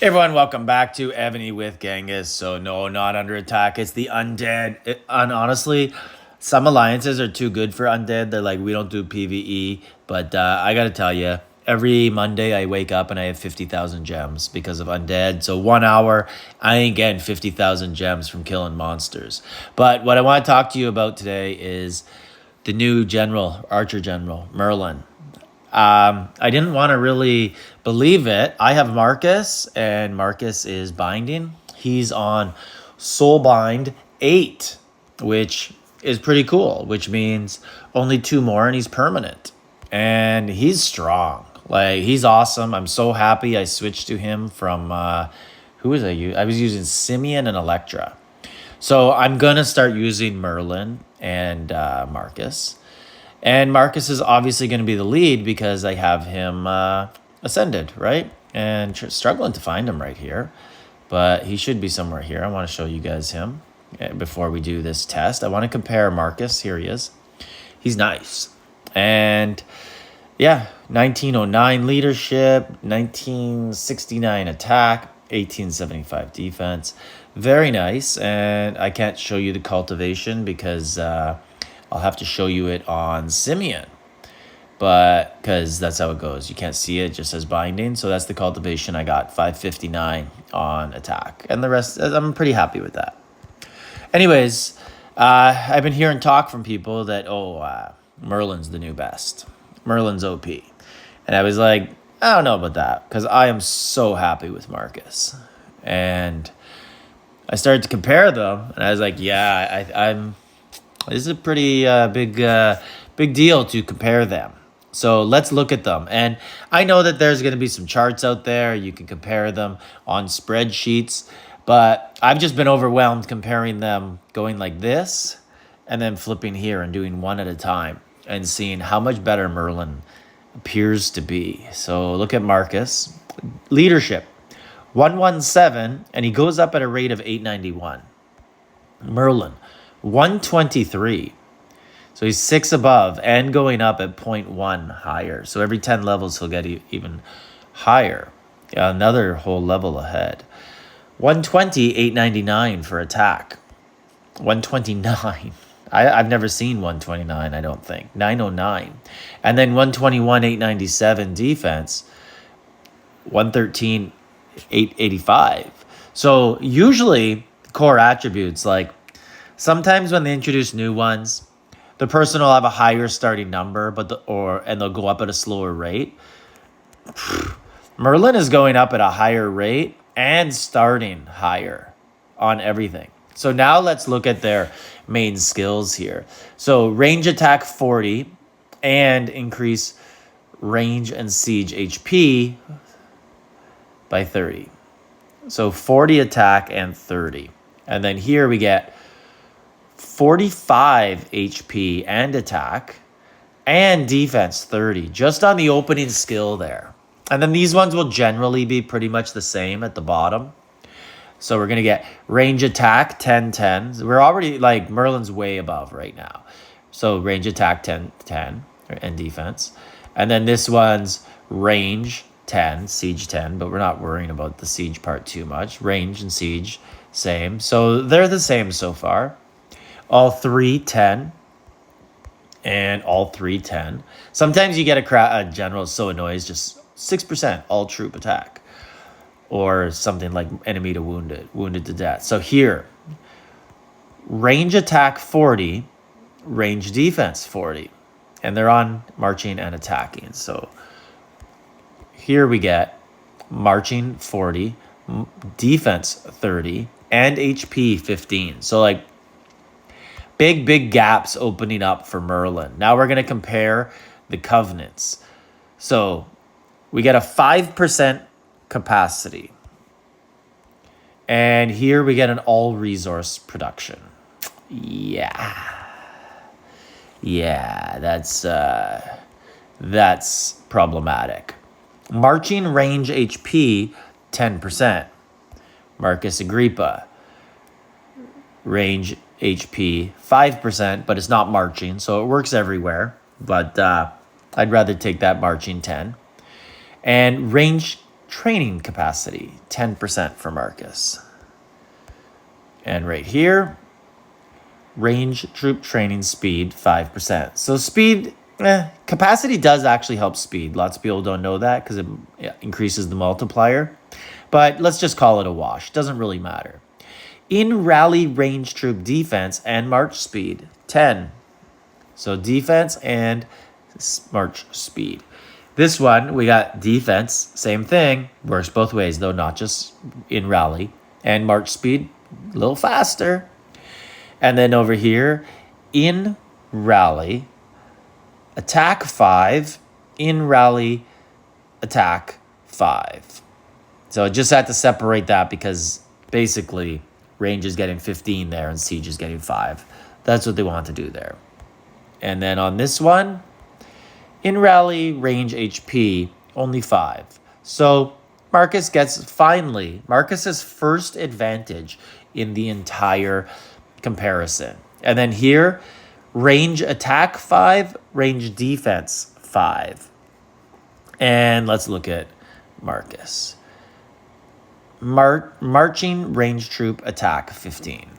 Hey everyone, welcome back to Evony with Genghis. So no, not under attack. It's the undead. And honestly, some alliances are too good for undead. They're like, we don't do PvE. But I gotta tell you, every Monday I wake up and I have 50,000 gems because of undead. So 1 hour, I ain't getting 50,000 gems from killing monsters. But what I want to talk to you about today is the new general, Archer General, Merlin. I didn't want to really believe it. I have Marcus, and Marcus is binding. He's on Soulbind 8, which is pretty cool, which means only 2 more and he's permanent. And he's strong. Like, he's awesome. I'm so happy I switched to him from, who was I using? I was using Simeon and Electra. So I'm going to start using Merlin and Marcus. And Marcus is obviously going to be the lead because I have him ascended, right? And struggling to find him right here. But he should be somewhere here. I want to show you guys him before we do this test. I want to compare Marcus. Here he is. He's nice. And yeah, 1909 leadership, 1969 attack, 1875 defense. Very nice. And I can't show you the cultivation because I'll have to show you it on Simeon, but because that's how it goes. You can't see it, just says binding. So that's the cultivation I got, 559 on attack. And the rest, I'm pretty happy with that. Anyways, I've been hearing talk from people that, Merlin's the new best. Merlin's OP. And I was like, I don't know about that because I am so happy with Marcus. And I started to compare them, and I was like, yeah, I'm... This is a pretty big deal to compare them. So let's look at them. And I know that there's going to be some charts out there. You can compare them on spreadsheets. But I've just been overwhelmed comparing them going like this and then flipping here and doing one at a time and seeing how much better Merlin appears to be. So look at Marcus. Leadership, 117, and he goes up at a rate of 891. Merlin, 123. So he's 6 above and going up at 0.1 higher. So every 10 levels he'll get even higher. Yeah, another whole level ahead. 120, 899 for attack. 129. I've never seen 129, I don't think. 909. And then 121, 897 defense. 113, 885. So usually core attributes like sometimes when they introduce new ones, the person will have a higher starting number, and they'll go up at a slower rate. Merlin is going up at a higher rate and starting higher on everything. So now let's look at their main skills here. So range attack 40 and increase range and siege HP by 30. So 40 attack and 30. And then here we get 45 HP and attack and defense 30 just on the opening skill there. And then these ones will generally be pretty much the same at the bottom. So we're going to get range attack 10 10. We're already like Merlin's way above right now. So range attack 10 10 and defense. And then this one's range 10, siege 10, but we're not worrying about the siege part too much. Range and siege same. So they're the same so far. All 3, 10, and all 3, 10. Sometimes you get a general so annoys just 6% all troop attack. Or something like enemy to wounded to death. So here, range attack 40, range defense 40. And they're on marching and attacking. So here we get marching 40, defense 30, and HP 15. So like, big gaps opening up for Merlin. Now we're going to compare the covenants. So we get a 5% capacity. And here we get an all resource production. Yeah, that's problematic. Marching range HP 10%. Marcus Agrippa. Range HP 5%, but it's not marching, so it works everywhere. But I'd rather take that marching 10. And range training capacity, 10% for Marcus. And right here, range troop training speed, 5%. So speed, capacity does actually help speed. Lots of people don't know that because it increases the multiplier. But let's just call it a wash. Doesn't really matter. In rally range troop defense and march speed, 10. So defense and march speed. This one, we got defense, same thing. Works both ways, though, not just in rally. And march speed, a little faster. And then over here, in rally, attack 5. In rally, attack 5. So I just had to separate that because basically range is getting 15 there and siege is getting 5. That's what they want to do there. And then on this one, in rally, range HP, only 5. So Marcus gets, finally, Marcus's first advantage in the entire comparison. And then here, range attack 5, range defense 5. And let's look at Marcus. Marching range troop attack 15.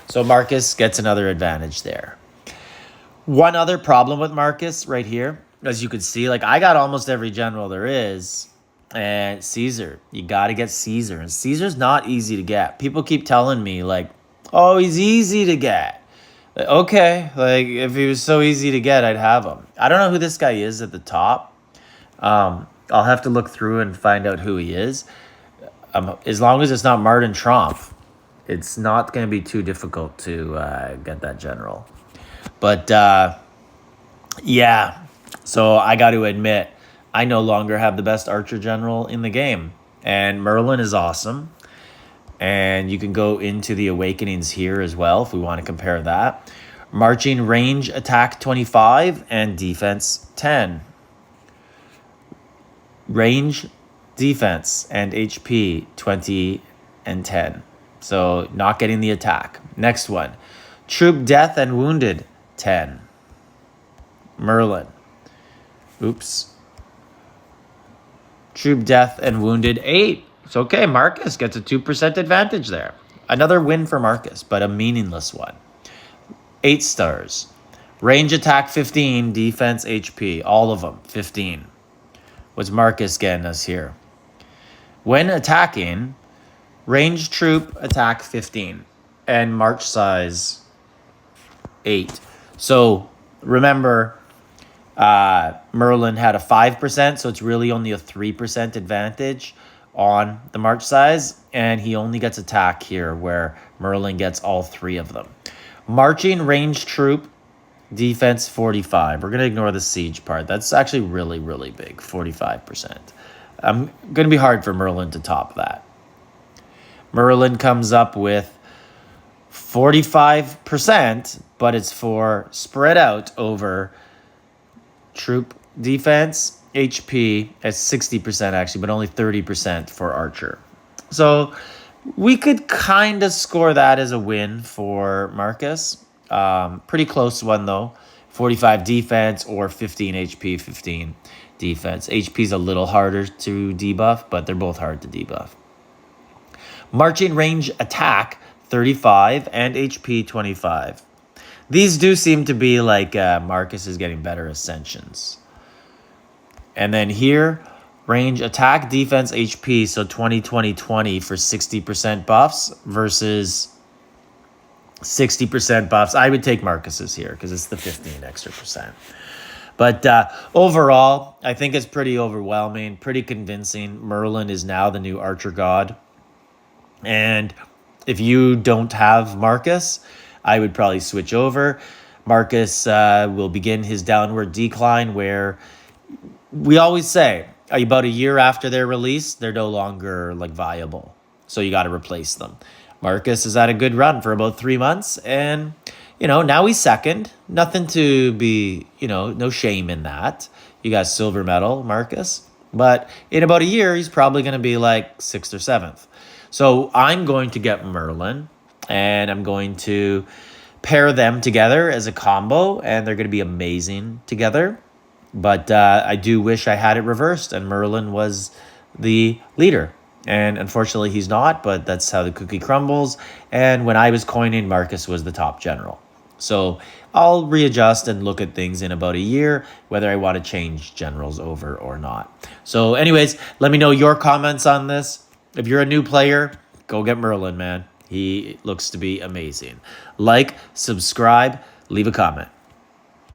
So Marcus gets another advantage there. One other problem with Marcus right here, as you can see, like I got almost every general there is. And Caesar, you got to get Caesar. And Caesar's not easy to get. People keep telling me like, oh, he's easy to get. Okay, like if he was so easy to get, I'd have him. I don't know who this guy is at the top. I'll have to look through and find out who he is. As long as it's not Martin Trump, it's not going to be too difficult to get that general. But yeah, so I got to admit, I no longer have the best archer general in the game. And Merlin is awesome. And you can go into the awakenings here as well if we want to compare that. Marching range attack 25 and defense 10. Range, defense, and HP 20 and 10. So not getting the attack. Next one. Troop death and wounded 10. Merlin. Oops. Troop death and wounded 8. It's okay. Marcus gets a 2% advantage there. Another win for Marcus, but a meaningless one. 8 stars. Range attack 15, defense HP. All of them 15. What's Marcus getting us here? When attacking, range troop attack 15 and march size 8. So remember, Merlin had a 5%, so it's really only a 3% advantage on the march size, and he only gets attack here where Merlin gets all 3 of them. Marching range troop, defense 45. We're going to ignore the siege part. That's actually really, really big, 45%. Going to be hard for Merlin to top that. Merlin comes up with 45%, but it's for spread out over troop defense, HP at 60% actually, but only 30% for archer. So we could kind of score that as a win for Marcus. Pretty close one though. 45 defense or 15 HP, 15 defense. HP's a little harder to debuff, but they're both hard to debuff. Marching range attack 35 and HP 25. These do seem to be like Marcus is getting better ascensions. And then here, range attack, defense, HP, so 20, 20, 20 for 60% buffs versus 60% buffs. I would take Marcus's here because it's the 15 extra percent. But overall, I think it's pretty overwhelming, pretty convincing. Merlin is now the new archer god. And if you don't have Marcus, I would probably switch over. Marcus will begin his downward decline where we always say about a year after their release, they're no longer like viable. So you got to replace them. Marcus has had a good run for about 3 months. And, now he's second. Nothing to be, no shame in that. You got silver medal, Marcus. But in about a year, he's probably going to be like 6th or 7th. So I'm going to get Merlin. And I'm going to pair them together as a combo. And they're going to be amazing together. But I do wish I had it reversed and Merlin was the leader. And unfortunately, he's not, but that's how the cookie crumbles. And when I was coining, Marcus was the top general. So I'll readjust and look at things in about a year, whether I want to change generals over or not. So anyways, let me know your comments on this. If you're a new player, go get Merlin, man. He looks to be amazing. Like, subscribe, leave a comment.